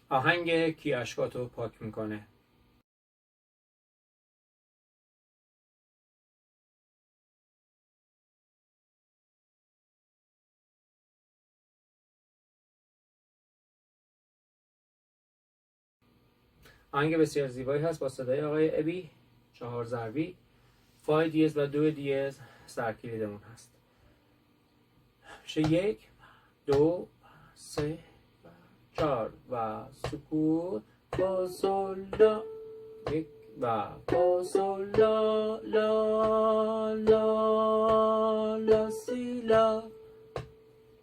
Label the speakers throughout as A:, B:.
A: آهنگ کی اشکاتو پاک میکنه. آهنگ بسیار زیبایی هست با صدای آقای ابی، 4 ضربی، فای دیز و 2 دیز سرکلیدمون هست. میشه 1 2 3 4 و سکوت با سول لا، 1 و با سول لا لا لا لا سی لا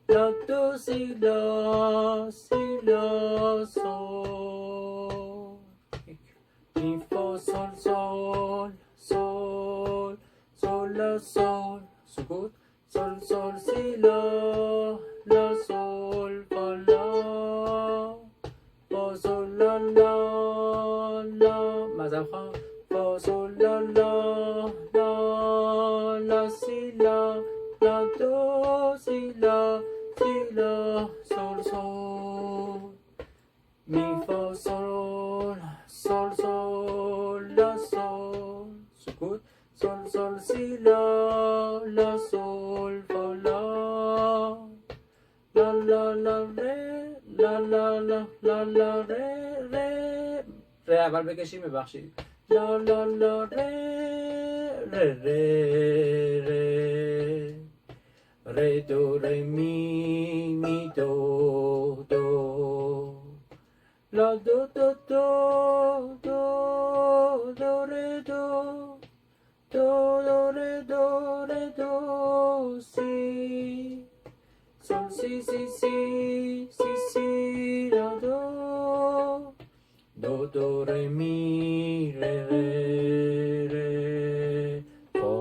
A: لا دو سی لا سی لا سول، می فا سول سول سول سول لا سول، سکوت سول سول سی لا لا سول فا لا فا سول لا لا لا مذهب خواه فا سول لا لا لا لا سی لا لا دو سی لا سی لا سول سول، می فا سول سول سول لا سول، سکوت سول سول سی لا لا سول فا لا لا لا لا ره لا لا لا لا لا ره ره ره اول بکشیم ببخشید، لا لا لا ره ره ره ره ره دو ره می می دو دو لا دو دو دو دو دو ره دو دو دو ره دو ره دو سی sol si si si si si la do do do re mi re re re fa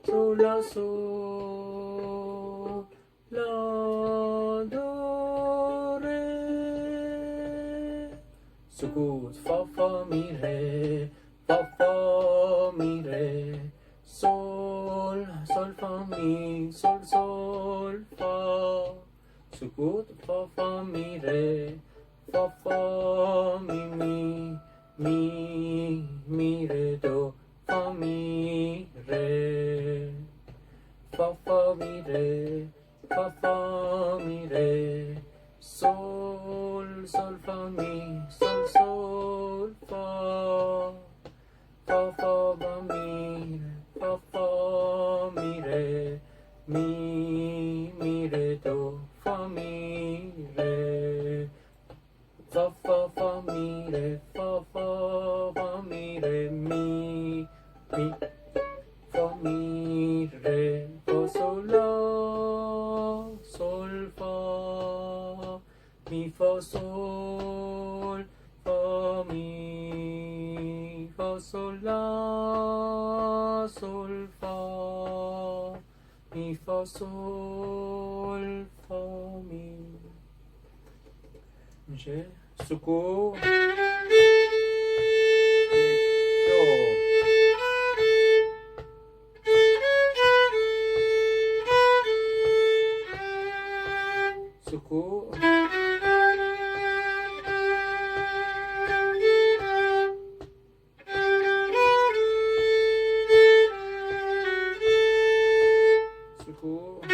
A: sol la sol la do re, سکوت فا فا می re فا فا می re sol sol fa mi sol sol fa، سکوت فا فا می re فا فا می می می re دو فا می re فا فا می re فا فا می re sol sol fa mi sol sol fa fa fa ba mi fa fa mi re mi re do fa mi re fa fa fa mi re fa fa ba mi re mi fa mi re fa sol la sol fa mi fa sol fa mi fa sol la sol fa mi fa sol fa mi، میشه سکوت 1 2 سکوت سکوت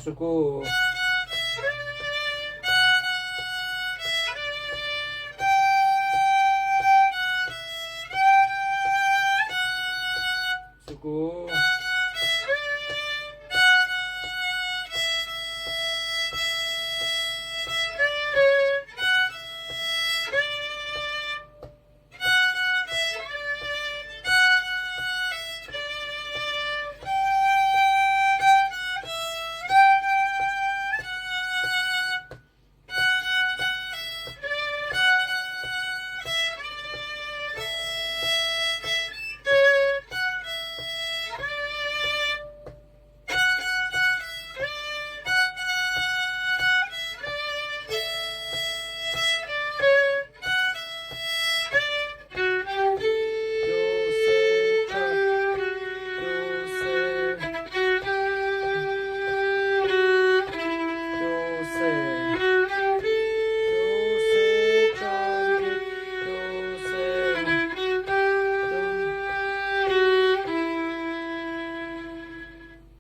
A: suku. Suku.